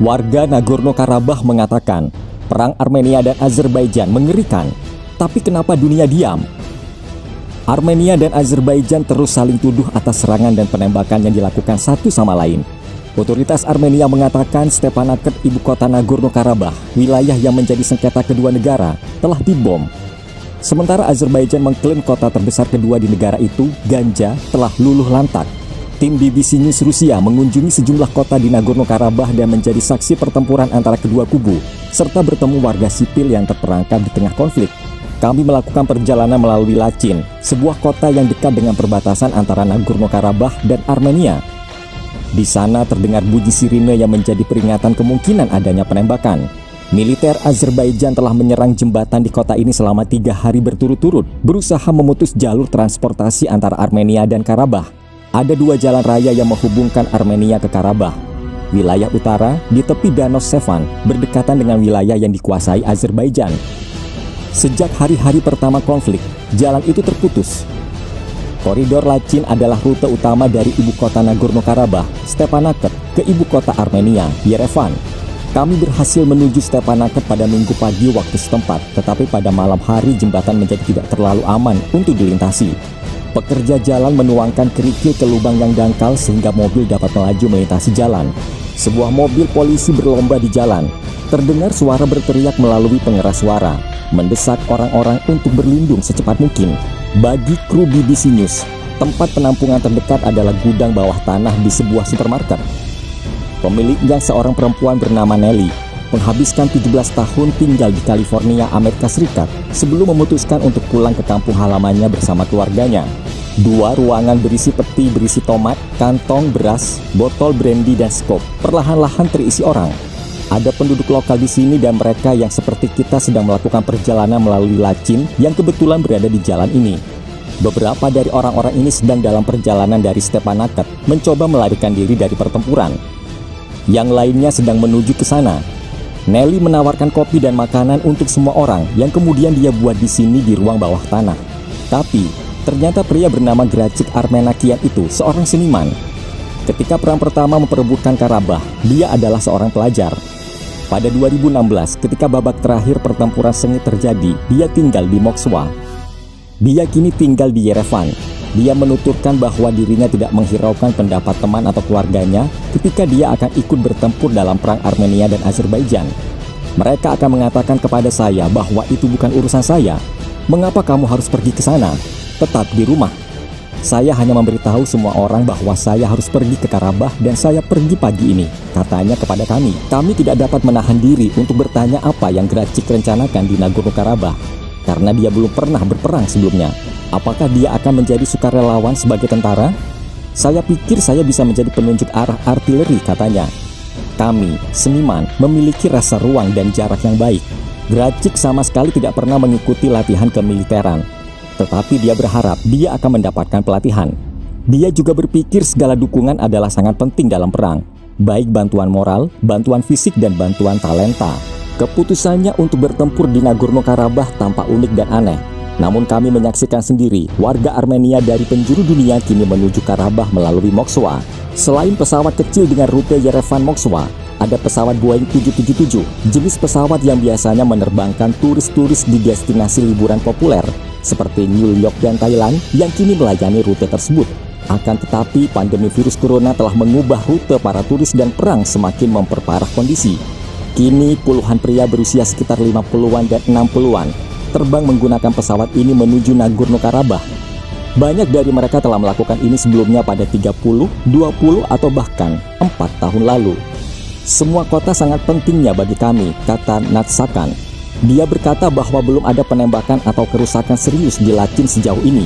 Warga Nagorno-Karabakh mengatakan, perang Armenia dan Azerbaijan mengerikan. Tapi kenapa dunia diam? Armenia dan Azerbaijan terus saling tuduh atas serangan dan penembakan yang dilakukan satu sama lain. Otoritas Armenia mengatakan Stepanakert, ibu kota Nagorno-Karabakh, wilayah yang menjadi sengketa kedua negara, telah dibom. Sementara Azerbaijan mengklaim kota terbesar kedua di negara itu, Ganja, telah luluh lantak. Tim BBC News Rusia mengunjungi sejumlah kota di Nagorno-Karabakh dan menjadi saksi pertempuran antara kedua kubu, serta bertemu warga sipil yang terperangkap di tengah konflik. Kami melakukan perjalanan melalui Lachin, sebuah kota yang dekat dengan perbatasan antara Nagorno-Karabakh dan Armenia. Di sana terdengar bunyi sirine yang menjadi peringatan kemungkinan adanya penembakan. Militer Azerbaijan telah menyerang jembatan di kota ini selama 3 hari berturut-turut, berusaha memutus jalur transportasi antara Armenia dan Karabakh. Ada 2 jalan raya yang menghubungkan Armenia ke Karabakh. Wilayah utara di tepi Danau Sevan berdekatan dengan wilayah yang dikuasai Azerbaijan. Sejak hari-hari pertama konflik, jalan itu terputus. Koridor Lachin adalah rute utama dari ibu kota Nagorno-Karabakh, Stepanakert, ke ibu kota Armenia, Yerevan. Kami berhasil menuju Stepanakert pada Minggu pagi waktu setempat, tetapi pada malam hari jembatan menjadi tidak terlalu aman untuk dilintasi. Pekerja jalan menuangkan kerikil ke lubang yang dangkal sehingga mobil dapat melaju melintasi jalan. Sebuah mobil polisi berlomba di jalan. Terdengar suara berteriak melalui pengeras suara, mendesak orang-orang untuk berlindung secepat mungkin. Bagi kru BBC News, tempat penampungan terdekat adalah gudang bawah tanah di sebuah supermarket. Pemiliknya seorang perempuan bernama Nelly, menghabiskan 17 tahun tinggal di California, Amerika Serikat, sebelum memutuskan untuk pulang ke kampung halamannya bersama keluarganya. 2 ruangan berisi peti berisi tomat, kantong beras, botol brandy dan skop perlahan-lahan terisi orang. Ada penduduk lokal di sini dan mereka yang seperti kita sedang melakukan perjalanan melalui Lachin yang kebetulan berada di jalan ini. Beberapa dari orang-orang ini sedang dalam perjalanan dari Stepanakert mencoba melarikan diri dari pertempuran. Yang lainnya sedang menuju ke sana. Nelly menawarkan kopi dan makanan untuk semua orang yang kemudian dia buat di sini di ruang bawah tanah. Tapi ternyata pria bernama Gracik Armenakian itu seorang seniman. Ketika perang pertama memperebutkan Karabakh, dia adalah seorang pelajar. Pada 2016, ketika babak terakhir pertempuran sengit terjadi, dia tinggal di Moskwa. Dia kini tinggal di Yerevan. Dia menuturkan bahwa dirinya tidak menghiraukan pendapat teman atau keluarganya ketika dia akan ikut bertempur dalam perang Armenia dan Azerbaijan. Mereka akan mengatakan kepada saya bahwa itu bukan urusan saya. Mengapa kamu harus pergi ke sana? Tetap di rumah. Saya hanya memberitahu semua orang bahwa saya harus pergi ke Karabakh dan saya pergi pagi ini, katanya kepada kami. Kami tidak dapat menahan diri untuk bertanya apa yang Gracik rencanakan di Nagorno-Karabakh, karena dia belum pernah berperang sebelumnya. Apakah dia akan menjadi sukarelawan sebagai tentara? Saya pikir saya bisa menjadi penunjuk arah artileri, katanya. Kami, seniman, memiliki rasa ruang dan jarak yang baik. Gracik sama sekali tidak pernah mengikuti latihan kemiliteran. Tetapi dia berharap dia akan mendapatkan pelatihan. Dia juga berpikir segala dukungan adalah sangat penting dalam perang, baik bantuan moral, bantuan fisik, dan bantuan talenta. Keputusannya untuk bertempur di Nagorno-Karabakh tampak unik dan aneh. Namun kami menyaksikan sendiri warga Armenia dari penjuru dunia kini menuju Karabakh melalui Moskwa. Selain pesawat kecil dengan rute Yerevan-Moskwa, ada pesawat Boeing 777, jenis pesawat yang biasanya menerbangkan turis-turis di destinasi liburan populer seperti New York dan Thailand yang kini melayani rute tersebut. Akan tetapi pandemi virus corona telah mengubah rute para turis dan perang semakin memperparah kondisi. Kini puluhan pria berusia sekitar 50-an dan 60-an terbang menggunakan pesawat ini menuju Nagorno-Karabakh. Banyak dari mereka telah melakukan ini sebelumnya pada 30, 20, atau bahkan 4 tahun lalu. Semua kota sangat pentingnya bagi kami, kata Natsakan. Dia berkata bahwa belum ada penembakan atau kerusakan serius di Lachin sejauh ini.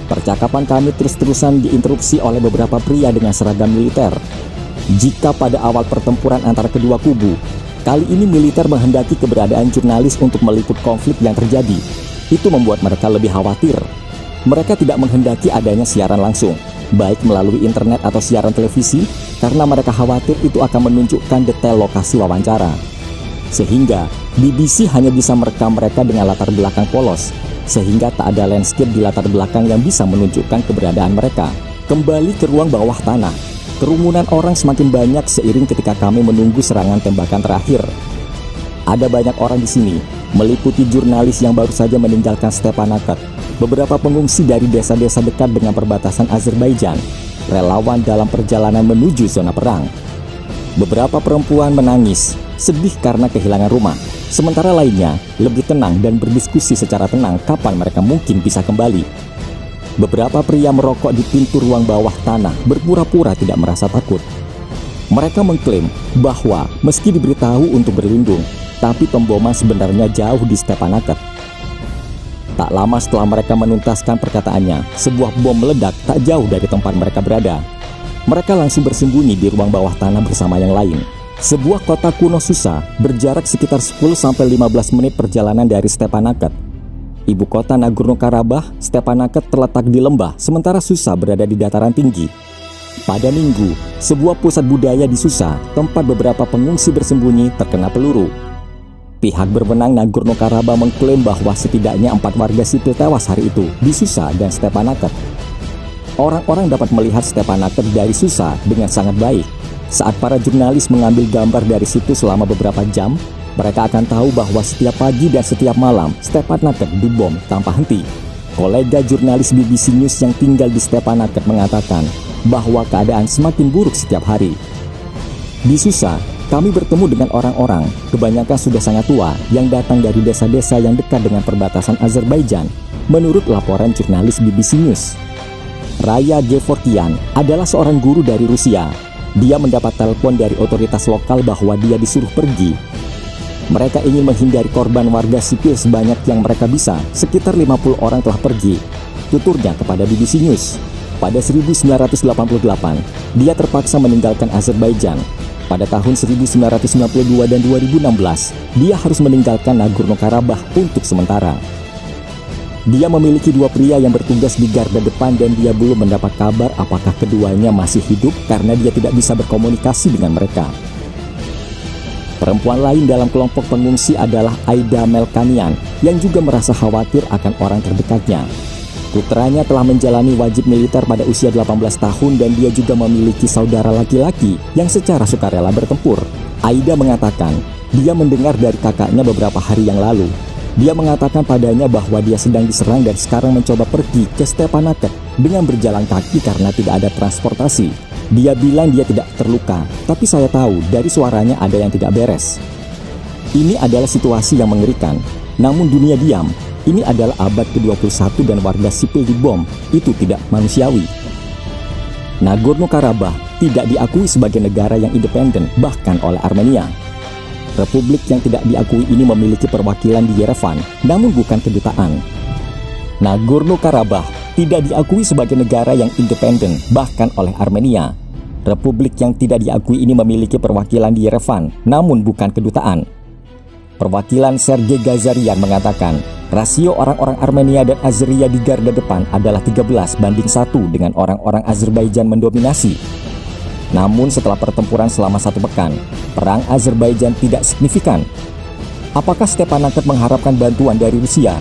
Percakapan kami terus-terusan diinterupsi oleh beberapa pria dengan seragam militer. Jika pada awal pertempuran antara kedua kubu, kali ini militer menghendaki keberadaan jurnalis untuk meliput konflik yang terjadi, itu membuat mereka lebih khawatir. Mereka tidak menghendaki adanya siaran langsung, baik melalui internet atau siaran televisi, karena mereka khawatir itu akan menunjukkan detail lokasi wawancara. Sehingga BBC hanya bisa merekam mereka dengan latar belakang polos, sehingga tak ada landscape di latar belakang yang bisa menunjukkan keberadaan mereka. Kembali ke ruang bawah tanah, Kerumunan orang semakin banyak seiring ketika kami menunggu serangan tembakan terakhir. Ada banyak orang di sini, meliputi jurnalis yang baru saja meninggalkan Stepanakert, beberapa pengungsi dari desa-desa dekat dengan perbatasan Azerbaijan, relawan dalam perjalanan menuju zona perang. Beberapa perempuan menangis, sedih karena kehilangan rumah, sementara lainnya lebih tenang dan berdiskusi secara tenang kapan mereka mungkin bisa kembali. Beberapa pria merokok di pintu ruang bawah tanah berpura-pura tidak merasa takut. Mereka mengklaim bahwa meski diberitahu untuk berlindung, tapi pemboman sebenarnya jauh di Stepanakert. Tak lama setelah mereka menuntaskan perkataannya, sebuah bom meledak tak jauh dari tempat mereka berada. Mereka langsung bersembunyi di ruang bawah tanah bersama yang lain. Sebuah kota kuno Susa berjarak sekitar 10-15 menit perjalanan dari Stepanakert. Ibu kota Nagorno-Karabakh, Stepanakert terletak di lembah, sementara Susa berada di dataran tinggi. Pada Minggu, sebuah pusat budaya di Susa, tempat beberapa pengungsi bersembunyi, terkena peluru. Pihak berwenang Nagorno-Karabakh mengklaim bahwa setidaknya 4 warga sipil tewas hari itu di Susa dan Stepanakert. Orang-orang dapat melihat Stepanakert dari Susa dengan sangat baik. Saat para jurnalis mengambil gambar dari situ selama beberapa jam, mereka akan tahu bahwa setiap pagi dan setiap malam Stepanakert dibom tanpa henti. Kolega jurnalis BBC News yang tinggal di Stepanakert mengatakan bahwa keadaan semakin buruk setiap hari. Di Susa, kami bertemu dengan orang-orang, kebanyakan sudah sangat tua, yang datang dari desa-desa yang dekat dengan perbatasan Azerbaijan, menurut laporan jurnalis BBC News. Raya Gevorkian adalah seorang guru dari Rusia. Dia mendapat telepon dari otoritas lokal bahwa dia disuruh pergi. Mereka ingin menghindari korban warga sipil sebanyak yang mereka bisa. Sekitar 50 orang telah pergi, tuturnya kepada BBC News. Pada 1988, dia terpaksa meninggalkan Azerbaijan. Pada tahun 1992 dan 2016, dia harus meninggalkan Nagorno-Karabakh untuk sementara. Dia memiliki 2 pria yang bertugas di garda depan dan dia belum mendapat kabar apakah keduanya masih hidup karena dia tidak bisa berkomunikasi dengan mereka. Perempuan lain dalam kelompok pengungsi adalah Aida Melkanian yang juga merasa khawatir akan orang terdekatnya. Putranya telah menjalani wajib militer pada usia 18 tahun dan dia juga memiliki saudara laki-laki yang secara sukarela bertempur. Aida mengatakan dia mendengar dari kakaknya beberapa hari yang lalu. Dia mengatakan padanya bahwa dia sedang diserang dan sekarang mencoba pergi ke Stepanakert dengan berjalan kaki karena tidak ada transportasi. Dia bilang dia tidak terluka, tapi saya tahu dari suaranya ada yang tidak beres. Ini adalah situasi yang mengerikan, namun dunia diam. Ini adalah abad ke-21 dan warga sipil dibom, itu tidak manusiawi. Nagorno-Karabakh tidak diakui sebagai negara yang independen, bahkan oleh Armenia. Republik yang tidak diakui ini memiliki perwakilan di Yerevan, namun bukan kedutaan. Nagorno-Karabakh tidak diakui sebagai negara yang independen, bahkan oleh Armenia. Republik yang tidak diakui ini memiliki perwakilan di Yerevan, namun bukan kedutaan. Perwakilan Sergei Gazarian mengatakan, rasio orang-orang Armenia dan Azeria di garda depan adalah 13:1 dengan orang-orang Azerbaijan mendominasi. Namun setelah pertempuran selama 1 pekan, perang Azerbaijan tidak signifikan. Apakah Stepanakert mengharapkan bantuan dari Rusia?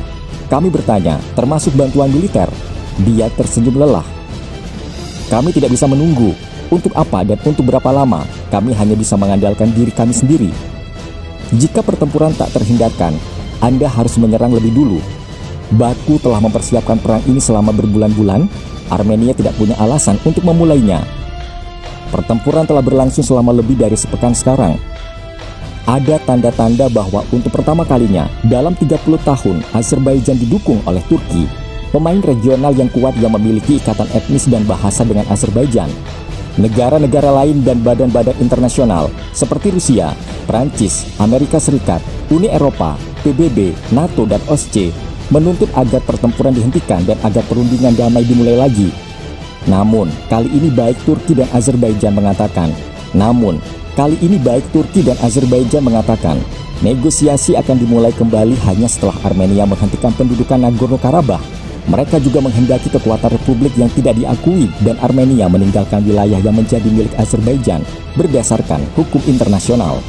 Kami bertanya, termasuk bantuan militer. Dia tersenyum lelah. Kami tidak bisa menunggu. Untuk apa dan untuk berapa lama? Kami hanya bisa mengandalkan diri kami sendiri. Jika pertempuran tak terhindarkan, Anda harus menyerang lebih dulu. Baku telah mempersiapkan perang ini selama berbulan-bulan. Armenia tidak punya alasan untuk memulainya. Pertempuran telah berlangsung selama lebih dari sepekan sekarang. Ada tanda-tanda bahwa untuk pertama kalinya dalam 30 tahun Azerbaijan didukung oleh Turki, pemain regional yang kuat yang memiliki ikatan etnis dan bahasa dengan Azerbaijan. Negara-negara lain dan badan-badan internasional seperti Rusia, Prancis, Amerika Serikat, Uni Eropa, PBB, NATO, dan OSCE menuntut agar pertempuran dihentikan dan agar perundingan damai dimulai lagi. Namun, kali ini baik Turki dan Azerbaijan mengatakan negosiasi akan dimulai kembali hanya setelah Armenia menghentikan pendudukan Nagorno-Karabakh. Mereka juga menghendaki kekuatan republik yang tidak diakui dan Armenia meninggalkan wilayah yang menjadi milik Azerbaijan berdasarkan hukum internasional.